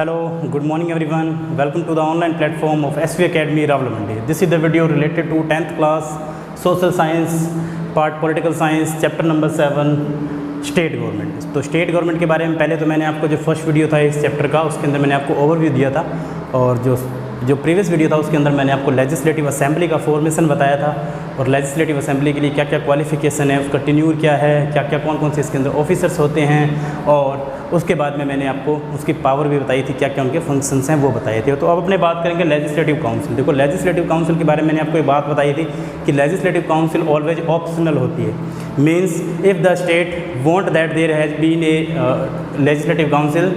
Hello, good morning everyone. Welcome to the online platform of SV Academy Rawalpindi. This is the video related to 10th class Social Science, Part Political Science, Chapter number 7, state government. तो state government के बारे में पहले तो मैंने आपको जो first video था इस चैप्टर का उसके अंदर मैंने आपको ओवरव्यू दिया था, और जो प्रीवियस वीडियो था उसके अंदर मैंने आपको लेजिस्लेटिव असेंबली का फॉर्मेशन बताया था, और लेजिस्लेटिव असेंबली के लिए क्या क्या क्वालिफिकेशन है, उसका टेन्यूर क्या है, क्या क्या कौन कौन से इसके अंदर ऑफिसर्स होते हैं, और उसके बाद में मैंने आपको उसकी पावर भी बताई थी, क्या क्या उनके फंक्शंस हैं वो बताए थे। तो अब अपने बात करेंगे लेजिस्लेटिव काउंसिल। देखो लेजिस्लेटिव काउंसिल के बारे में मैंने आपको एक बात बताई थी कि लेजिस्लेटिव काउंसिल ऑलवेज ऑप्शनल होती है। Means if the state want that there has been a legislative council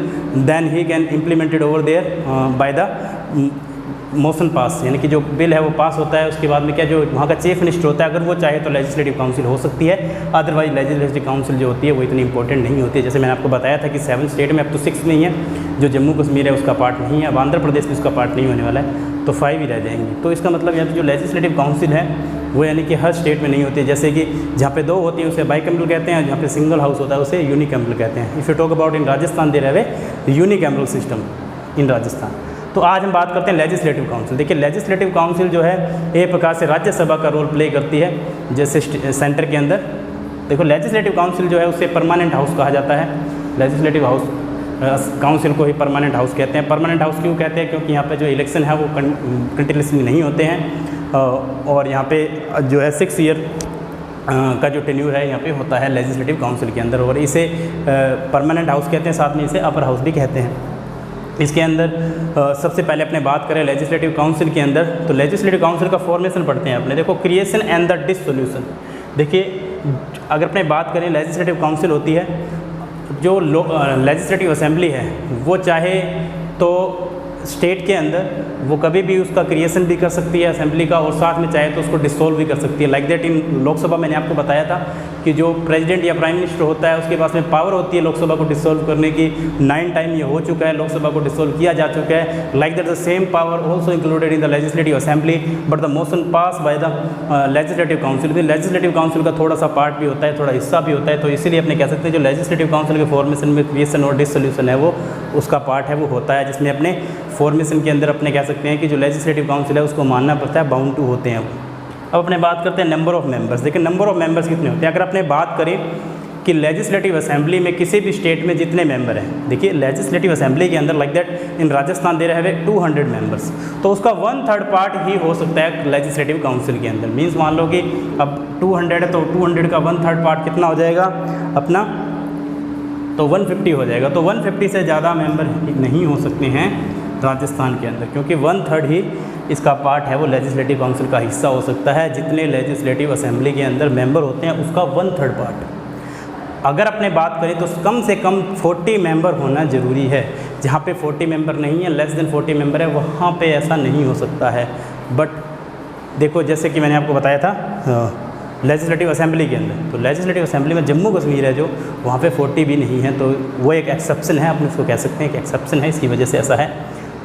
then he can implemented over there by the motion pass, यानी कि जो बिल है वो पास होता है, उसके बाद में क्या जो वहाँ का चीफ मिनिस्टर होता है अगर वो चाहे तो लेजिस्लेटिव काउंसिल हो सकती है, अदरवाइज लेजिस्लेटिव काउंसिल जो होती है वो इतनी इंपॉर्टेंट नहीं होती है। जैसे मैंने आपको बताया था कि 7 स्टेट में अब तो 6 नहीं है, जो जम्मू कश्मीर है उसका पार्ट नहीं है, अब आंध्र प्रदेश भी उसका पार्ट नहीं होने वाला है, तो 5 ही रह जाएंगे। तो इसका मतलब यहाँ पर जो लेजिस्लेटिव काउंसिल है वो यानी कि हर स्टेट में नहीं होती है। जैसे कि जहाँ पे 2 होती है उसे बाइकैमरल कहते हैं, जहाँ पे सिंगल हाउस होता है उसे यूनिकैमरल कहते हैं। If you talk about in Rajasthan दे रहे यूनिकैमरल सिस्टम इन राजस्थान। तो आज हम बात करते हैं लेजिस्लेटिव काउंसिल। देखिए लेजिस्लेटिव काउंसिल जो है एक प्रकार से राज्यसभा का रोल प्ले करती है, जैसे सेंटर के अंदर। देखो लेजिस्लेटिव काउंसिल जो है उसे परमानेंट हाउस कहा जाता है। लेजिस्लेटिव हाउस काउंसिल को ही परमानेंट हाउस कहते हैं। परमानेंट हाउस क्यों कहते हैं? क्योंकि यहाँ पे जो इलेक्शन है वो कंटिन्यूसली नहीं होते हैं, और यहाँ पे जो है 6 ईयर का जो टेन्यूर है यहाँ पे होता है लेजिस्लेटिव काउंसिल के अंदर, और इसे परमानेंट हाउस कहते हैं, साथ में इसे अपर हाउस भी कहते हैं। इसके अंदर सबसे पहले अपने बात करें लेजिस्लेटिव काउंसिल के अंदर, तो लेजिस्लेटिव काउंसिल का फॉर्मेशन पढ़ते हैं अपने। देखो क्रिएशन एंड द डिसोल्यूशन। देखिए अगर अपने बात करें लेजिस्लेटिव काउंसिल होती है, जो लेजिस्लेटिव असेंबली है वो चाहे तो स्टेट के अंदर वो कभी भी उसका क्रिएशन भी कर सकती है असेंबली का, और साथ में चाहे तो उसको डिसोल्व भी कर सकती है। लाइक दैट इन लोकसभा मैंने आपको बताया था कि जो प्रेसिडेंट या प्राइम मिनिस्टर होता है उसके पास में पावर होती है लोकसभा को डिसोल्व करने की। 9 टाइम ये हो चुका है, लोकसभा को डिसोल्व किया जा चुका है। Like that the same power also included in the legislative assembly, but the motion pass by the legislative council. Legislative council का थोड़ा सा पार्ट भी होता है, थोड़ा हिस्सा भी होता है, तो इसीलिए अपने कह सकते हैं जो लेजिस्लेटिव काउंसिल के फॉर्मेशन में क्रिएशन और डिसोल्यूशन है वो उसका पार्ट है, वो होता है, जिसमें अपने फॉर्मेशन के अंदर अपने कह सकते हैं कि जो लेजिस्लेटिव काउंसिल है उसको मानना पड़ता है, बाउंड टू होते हैं वो। अब अपने बात करते हैं नंबर ऑफ़ मेंबर्स। देखिए नंबर ऑफ़ मेंबर्स कितने होते हैं। अगर अपने बात करें कि लेजिस्लेटिव असेंबली में किसी भी स्टेट में जितने मेंबर हैं, देखिए लेजिस्लेटिव असेंबली के अंदर लाइक दैट इन राजस्थान दे रहे हैं 200 मेंबर्स, तो उसका 1/3 पार्ट ही हो सकता है लेजिस्लेटिव काउंसिल के अंदर। मीन्स मान लो कि अब 200 है तो 200 का 1/3 पार्ट कितना हो जाएगा अपना, तो 150 हो जाएगा। तो 150 से ज़्यादा मेंबर नहीं हो सकते हैं राजस्थान के अंदर, क्योंकि 1/3 ही इसका पार्ट है वो लेजिस्लेटिव काउंसिल का हिस्सा हो सकता है। जितने लेजिस्लेटिव असेंबली के अंदर मेंबर होते हैं उसका 1/3 पार्ट। अगर अपने बात करें तो कम से कम 40 मेंबर होना ज़रूरी है। जहाँ पे 40 मेंबर नहीं है, लेस देन 40 मेंबर है, वहाँ पे ऐसा नहीं हो सकता है। बट देखो जैसे कि मैंने आपको बताया था लेजिस्लेटिव असेंबली के अंदर, तो लेजिस्लेटिव असेंबली में जम्मू कश्मीर है जो, वहाँ पे 40 भी नहीं है, तो वो एक एक्सेप्शन है, अपने उसको कह सकते हैं कि एक्सेप्शन है, इसकी वजह से ऐसा है।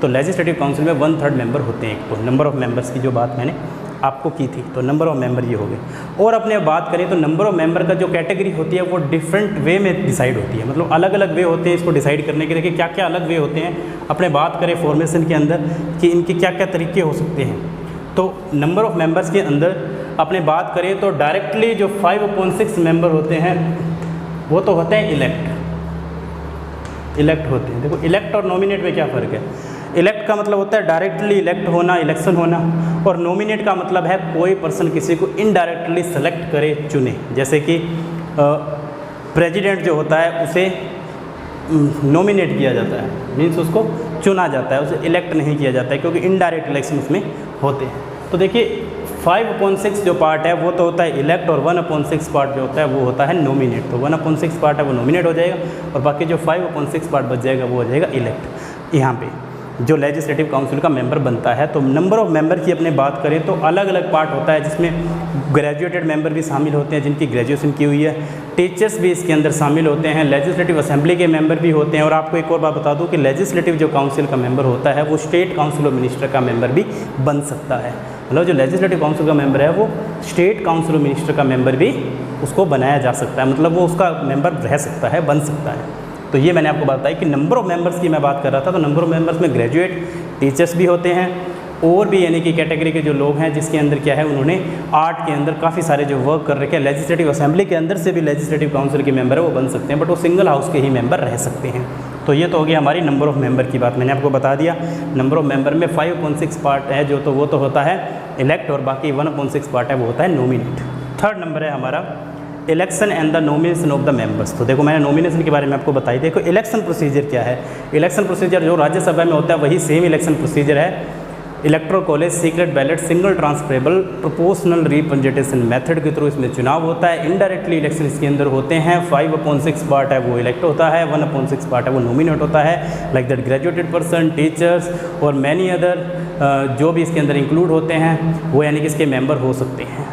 तो लेजिस्लेटिव काउंसिल में 1/3 मेंबर होते हैं। एक तो नंबर ऑफ़ मेंबर्स की जो बात मैंने आपको की थी, तो नंबर ऑफ़ मेंबर ये हो गए। और अपने बात करें तो नंबर ऑफ़ मेंबर का जो कैटेगरी होती है वो डिफरेंट वे में डिसाइड होती है, मतलब अलग अलग वे होते हैं इसको डिसाइड करने के। देखिए क्या क्या अलग वे होते हैं। अपने बात करें फॉर्मेशन के अंदर कि इनके क्या क्या तरीके हो सकते हैं, तो नंबर ऑफ़ मेंबर्स के अंदर अपने बात करें तो डायरेक्टली जो 5/6 मेंबर होते हैं वो तो होते हैं इलेक्ट होते हैं। देखो इलेक्ट और नॉमिनेट में क्या फ़र्क है। इलेक्ट का मतलब होता है डायरेक्टली इलेक्ट होना, इलेक्शन होना, और नॉमिनेट का मतलब है कोई पर्सन किसी को इनडायरेक्टली सेलेक्ट करे, चुने। जैसे कि प्रेसिडेंट जो होता है उसे नॉमिनेट किया जाता है, मीन्स उसको चुना जाता है, उसे इलेक्ट नहीं किया जाता है, क्योंकि इनडायरेक्ट इलेक्शन उसमें होते हैं। तो देखिए 5/6 जो पार्ट है वो तो होता है इलेक्ट, और 1/6 पार्ट जो होता है वो होता है नॉमिनेट। तो 1/6 पार्ट है वो नॉमिनेट हो जाएगा, और बाकी जो 5/6 पार्ट बच जाएगा वो हो जाएगा इलेक्ट। यहाँ पे जो लेजिस्लेटिव काउंसिल का मेंबर बनता है, तो नंबर ऑफ़ मेंबर की अपने बात करें तो अलग अलग पार्ट होता है, जिसमें ग्रेजुएटेड मेंबर भी शामिल होते हैं जिनकी ग्रेजुएशन की हुई है, टीचर्स भी इसके अंदर शामिल होते हैं, लेजिस्लेटिव असेंबली के मेंबर भी होते हैं। और आपको एक और बात बता दूं कि लेजिस्लेटिव जो काउंसिल का मेंबर होता है वो स्टेट काउंसिल ऑफ मिनिस्टर का मेंबर भी बन सकता है। मतलब जो लेजिस्लेटिव काउंसिल का मेंबर है वो स्टेट काउंसिल ऑफ मिनिस्टर का मेंबर भी उसको बनाया जा सकता है, मतलब वो उसका मेंबर रह सकता है, बन सकता है। तो ये मैंने आपको बताया कि नंबर ऑफ़ मेंबर्स की मैं बात कर रहा था, तो नंबर ऑफ़ मेंबर्स में ग्रेजुएट टीचर्स भी होते हैं और भी यानी कि कैटेगरी के जो लोग हैं जिसके अंदर क्या है उन्होंने आर्ट के अंदर काफ़ी सारे जो वर्क कर रखे हैं, लेजिस्लेटिव असेंबली के अंदर से भी लेजिस्लेटिव काउंसिल के मेंबर है वो बन सकते हैं, बट वो सिंगल हाउस के ही मेंबर रह सकते हैं। तो ये तो हो गया हमारी नंबर ऑफ़ मेंबर की बात, मैंने आपको बता दिया। नंबर ऑफ़ मेंबर में 5/6 पार्ट है जो, तो वो तो होता है इलेक्ट, और बाकी 1/6 पार्ट है वो होता है नॉमिनेट। थर्ड नंबर है हमारा election and the nomination of the members. तो देखो मैंने नॉमिनेशन के बारे में आपको बताई। देखो इलेक्शन प्रोसीजर क्या है, इलेक्शन प्रोसीजर जो राज्यसभा में होता है वही सेम इलेक्शन प्रोसीजर है। Electro college, secret ballot, single transferable, proportional representation method के थ्रू इसमें चुनाव होता है। इनडायरेक्टली इलेक्शन इसके अंदर होते हैं। 5/6 पार्ट है वो इलेक्ट होता है, 1/6 पार्ट है वो नॉमिनेट होता है। Like that graduated person, teachers और मैनी अदर जो भी इसके अंदर इंक्लूड होते हैं वो यानी कि इसके मेंबर हो सकते हैं।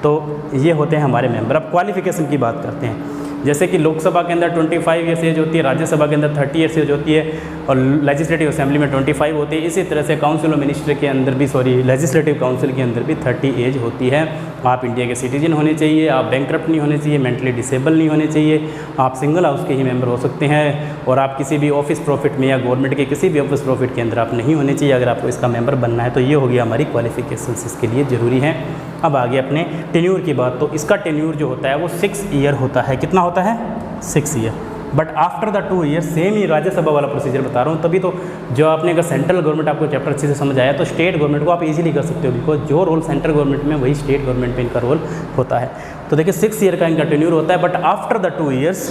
तो ये होते हैं हमारे मेंबर। अब क्वालिफिकेशन की बात करते हैं। जैसे कि लोकसभा के अंदर 25 ईयर्स एज होती है, राज्यसभा के अंदर 30 ईयर्स एज होती है और लेजिस्लेटिव असेंबली में 25 होती है। इसी तरह से काउंसिल ऑफ मिनिस्टर के अंदर भी लेजिस्लेटिव काउंसिल के अंदर भी 30 एज होती है। आप इंडिया के सिटीजन होने चाहिए, आप बैंकरप्ट नहीं होने चाहिए, मेंटली डिसेबल नहीं होने चाहिए, आप सिंगल हाउस के ही मेंबर हो सकते हैं और आप किसी भी ऑफिस प्रॉफिट में या गवर्नमेंट के किसी भी ऑफिस प्रॉफिट के अंदर आप नहीं होने चाहिए अगर आपको इसका मेंबर बनना है। तो ये हो गया हमारी क्वालिफिकेशंस इसके लिए ज़रूरी हैं। अब आगे अपने टेन्यूर की बात। तो इसका टेन्यूर जो होता है वो 6 ईयर होता है। कितना होता है? 6 year. But after the 2 year, same ही राज्यसभा वाला प्रोसीजर बता रहा हूँ। तभी तो जो आपने अगर सेंट्रल गवर्नमेंट आपको चैप्टर अच्छे से समझ आया तो स्टेट गवर्नमेंट को आप इजीली कर सकते हो, बिकॉज जो रोल सेंट्रल गवर्नमेंट में वही स्टेट गवर्नमेंट में इनका रोल होता है। तो देखिए 6 ईयर का इनका टेन्यूर होता है। बट आफ्टर द 2 ईयर्स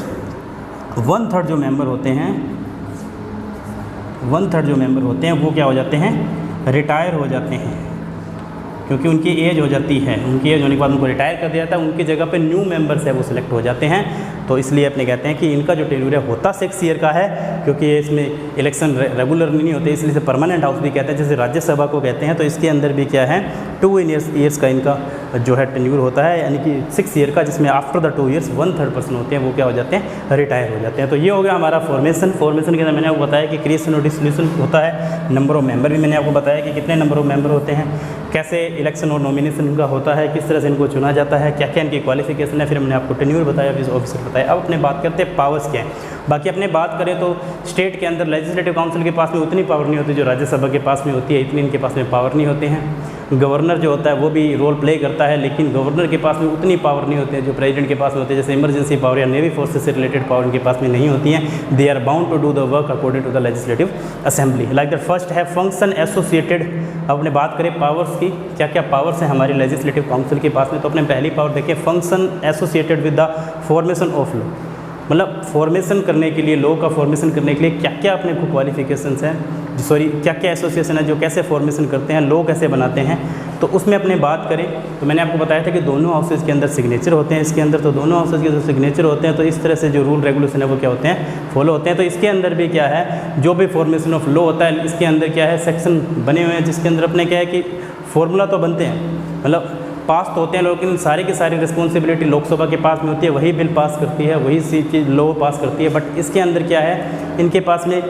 1/3 जो मेंबर होते हैं, 1/3 जो मेंबर होते हैं वो क्या हो जाते हैं? रिटायर हो जाते हैं, क्योंकि उनकी एज हो जाती है। उनकी एज होने के बाद उनको रिटायर कर दिया जाता है, उनकी जगह पे न्यू मेंबर्स है वो सिलेक्ट हो जाते हैं। तो इसलिए अपने कहते हैं कि इनका जो टेन्यूर है होता 6 ईयर का है, क्योंकि ये इसमें इलेक्शन रेगुलर नहीं होते, इसलिए परमानेंट हाउस भी कहते हैं, जैसे राज्यसभा को कहते हैं। तो इसके अंदर भी क्या है 2 ईयर्स का इनका जो है टेन्यूर होता है, यानी कि 6 ईयर का, जिसमें आफ्टर द 2 ईयर्स 1/3 पर्सन होते हैं वो क्या हो जाते हैं? रिटायर हो जाते हैं। तो ये हो गया हमारा फॉर्मेशन के अंदर मैंने आपको बताया कि क्रिएशन और डिसोल्यूशन होता है। नंबर ऑफ मेंबर भी मैंने आपको बताया कि कितने नंबर ऑफ मेंबर होते हैं, कैसे इलेक्शन और नॉमिनेशन का होता है, किस तरह से इनको चुना जाता है, क्या क्या इनकी क्वालिफिकेशन है, फिर हमने आपको टेन्यूर बताया, फिर ऑफिसर बताया। अब अपने बात करते हैं पावर्स क्या है। बाकी अपने बात करें तो स्टेट के अंदर लेजिस्लेटिव काउंसिल के पास में उतनी पावर नहीं होती जो राज्यसभा के पास में होती है, इतनी इनके पास में पावर नहीं होते हैं। गवर्नर जो होता है वो भी रोल प्ले करता है, लेकिन गवर्नर के पास में उतनी पावर नहीं होती है जो प्रेसिडेंट के पास में होती है। जैसे इमरजेंसी पावर या नेवी फोर्सेस से रिलेटेड पावर इनके पास में नहीं होती हैं। They are bound to do the work according to the legislative assembly. Like the first है फंक्शन एसोसिएटेड। अब अपने बात करें पावर्स की, क्या क्या पावर्स हैं हमारी लेजिस्लेटिव काउंसिल के पास में। तो अपने पहली पावर देखें, function associated with the formation of law. मतलब फॉर्मेशन करने के लिए, लॉ का फॉर्मेशन करने के लिए क्या क्या अपने को क्वालिफिकेशंस हैं, क्या क्या एसोसिएशन है जो कैसे फॉर्मेशन करते हैं, लॉ कैसे बनाते हैं। तो उसमें अपने बात करें तो मैंने आपको बताया था कि दोनों हाउसेज के अंदर सिग्नेचर होते हैं इसके अंदर। तो दोनों हाउसेज के जो सिग्नेचर होते हैं तो इस तरह से जो रूल रेगुलेशन है वो क्या होते हैं? फॉलो होते हैं। तो इसके अंदर भी क्या है, जो भी फॉर्मेशन ऑफ लॉ होता है इसके अंदर क्या है, सेक्शन बने हुए हैं जिसके अंदर अपने क्या है कि फॉर्मूला तो बनते हैं, मतलब पास तो होते हैं, लेकिन सारी की सारी रिस्पॉन्सिबिलिटी लोकसभा के पास में होती है, वही बिल पास करती है, वही चीज़ लॉ पास करती है। बट इसके अंदर क्या है, इनके पास में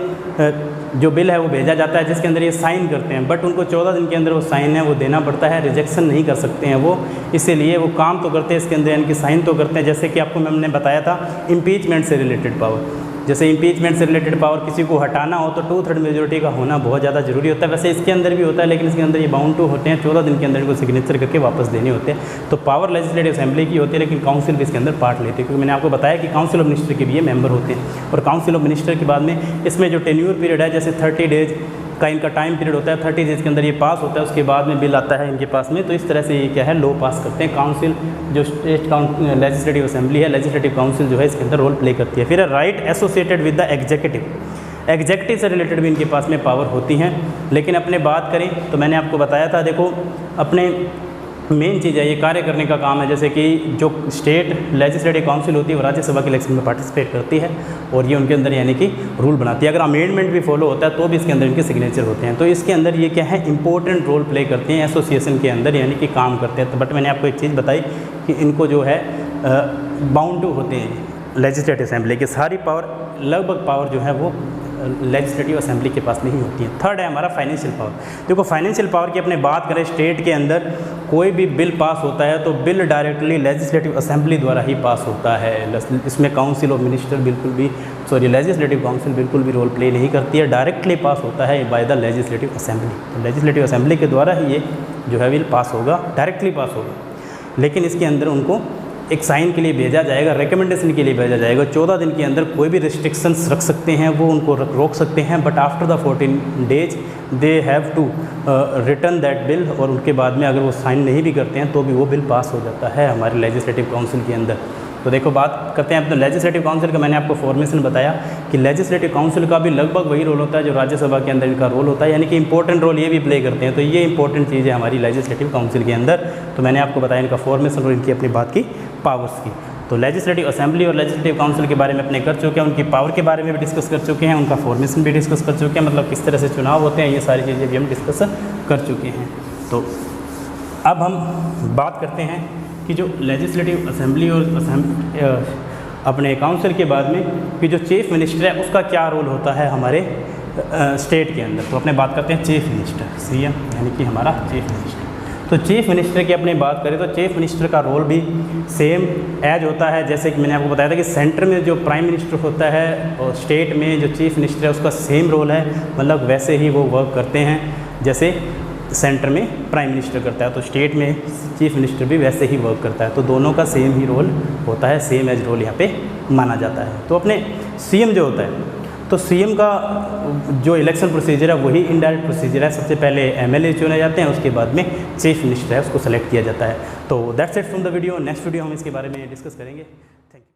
जो बिल है वो भेजा जाता है जिसके अंदर ये साइन करते हैं, बट उनको 14 दिन के अंदर वो साइन है वो देना पड़ता है, रिजेक्शन नहीं कर सकते हैं वो। इसीलिए वो काम तो करते हैं इसके अंदर, इनकी साइन तो करते हैं। जैसे कि आपको मैंने बताया था इम्पीचमेंट से रिलेटेड पावर, जैसे इम्पीचमेंट से रिलेटेड पावर किसी को हटाना हो तो 2/3 मेजोरिटी का होना बहुत ज़्यादा जरूरी होता है। वैसे इसके अंदर भी होता है, लेकिन इसके अंदर ये बाउंड टू होते हैं, 14 दिन के अंदर इनको सिग्नेचर करके वापस देने होते हैं। तो पावर लेजिस्लेटिव असेंबली की होती है, लेकिन काउंसिल भी इसके अंदर पार्ट लेती है, क्योंकि मैंने आपको बताया कि काउंसिल ऑफ मिनिस्टर के भी ये मेंबर होते हैं। और काउंसिल ऑफ मिनिस्टर के बाद में इसमें जो टेन्यूर पीरियड है, जैसे 30 डेज का इनका टाइम पीरियड होता है, 30 डेज के अंदर ये पास होता है, उसके बाद में बिल आता है इनके पास में। तो इस तरह से ये क्या है, लॉ पास करते हैं। काउंसिल जो स्टेट लेजिस्लेटिव असेंबली है, लेजिस्लेटिव काउंसिल जो है इसके अंदर रोल प्ले करती है। फिर right associated with the adjective से रिलेटेड भी इनके पास में पावर होती हैं। लेकिन अपने बात करें तो मैंने आपको बताया था, देखो अपने मेन चीज़ है ये कार्य करने का काम है। जैसे कि जो स्टेट लेजिस्लेटिव काउंसिल होती है वो राज्यसभा के इलेक्शन में पार्टिसिपेट करती है और ये उनके अंदर यानी कि रूल बनाती है। अगर अमेंडमेंट भी फॉलो होता है तो भी इसके अंदर इनके सिग्नेचर होते हैं। तो इसके अंदर ये क्या है, इंपॉर्टेंट रोल प्ले करते हैं एसोसिएशन के अंदर, यानी कि काम करते हैं। तो बट मैंने आपको एक चीज़ बताई कि इनको जो है बाउंड होते हैं लेजिस्लेटिव असेंबली की सारी पावर, लगभग पावर जो है वो लेजिस्लेटिव असेंबली के पास नहीं होती हैं। थर्ड है हमारा फाइनेंशियल पावर। देखो फाइनेंशियल पावर की अपने बात करें, स्टेट के अंदर कोई भी बिल पास होता है तो बिल डायरेक्टली लेजिस्लेटिव असेंबली द्वारा ही पास होता है। इसमें काउंसिल ऑफ मिनिस्टर बिल्कुल भी लेजिस्लेटिव काउंसिल बिल्कुल भी रोल प्ले नहीं करती है, डायरेक्टली पास होता है बाय द लेजिस्लेटिव असेंबली। तो लेजिस्लेटिव असेंबली के द्वारा ही ये जो है बिल पास होगा, डायरेक्टली पास होगा। लेकिन इसके अंदर उनको एक साइन के लिए भेजा जाएगा, रिकमेंडेशन के लिए भेजा जाएगा। 14 दिन के अंदर कोई भी रिस्ट्रिक्शंस रख सकते हैं, वो उनको रोक सकते हैं, but after the 14 days they have to return that bill. और उनके बाद में अगर वो साइन नहीं भी करते हैं तो भी वो बिल पास हो जाता है हमारे लेजिस्लेटिव काउंसिल के अंदर। तो देखो बात करते हैं अपने लेजिस्लेटिव काउंसिल का। मैंने आपको फॉर्मेशन बताया कि लेजिस्लेटिव काउंसिल का भी लगभग वही रोल होता है जो राज्यसभा के अंदर इनका रोल होता है, यानी कि इंपॉर्टेंट रोल ये भी प्ले करते हैं। तो ये इंपॉर्टेंट चीज़ है हमारी लेजिस्लेटिव काउंसिल के अंदर। तो मैंने आपको बताया इनका फॉर्मेशन और इनकी अपनी बात की पावर्स की। तो लेजिस्लेटिव असेंबली और लेजिस्लेटिव काउंसिल के बारे में अपने कर चुके हैं, उनकी पावर के बारे में भी डिस्कस कर चुके हैं, उनका फॉर्मेशन भी डिस्कस कर चुके हैं, मतलब किस तरह से चुनाव होते हैं, ये सारी चीज़ें भी हम डिस्कस कर चुके हैं। तो अब हम बात करते हैं कि जो लेजिस्लेटिव असेंबली और अपने काउंसिल के बाद में कि जो चीफ मिनिस्टर है उसका क्या रोल होता है हमारे स्टेट के अंदर। तो अपने बात करते हैं चीफ मिनिस्टर, सीएम यानी कि हमारा चीफ मिनिस्टर। तो चीफ मिनिस्टर की अपनी बात करें तो चीफ मिनिस्टर का रोल भी सेम एज होता है, जैसे कि मैंने आपको बताया था कि सेंटर में जो प्राइम मिनिस्टर होता है और स्टेट में जो चीफ मिनिस्टर है उसका सेम रोल है, मतलब वैसे ही वो वर्क करते हैं जैसे सेंटर में प्राइम मिनिस्टर करता है, तो स्टेट में चीफ मिनिस्टर भी वैसे ही वर्क करता है। तो दोनों का सेम ही रोल होता है, सेम एज रोल यहाँ पे माना जाता है। तो अपने सीएम जो होता है, तो सीएम का जो इलेक्शन प्रोसीजर है वही इनडायरेक्ट प्रोसीजर है। सबसे पहले एमएलए चुने जाते हैं, उसके बाद में चीफ मिनिस्टर है उसको सेलेक्ट किया जाता है। तो that's it from the video. Next video हम इसके बारे में डिस्कस करेंगे। Thank you.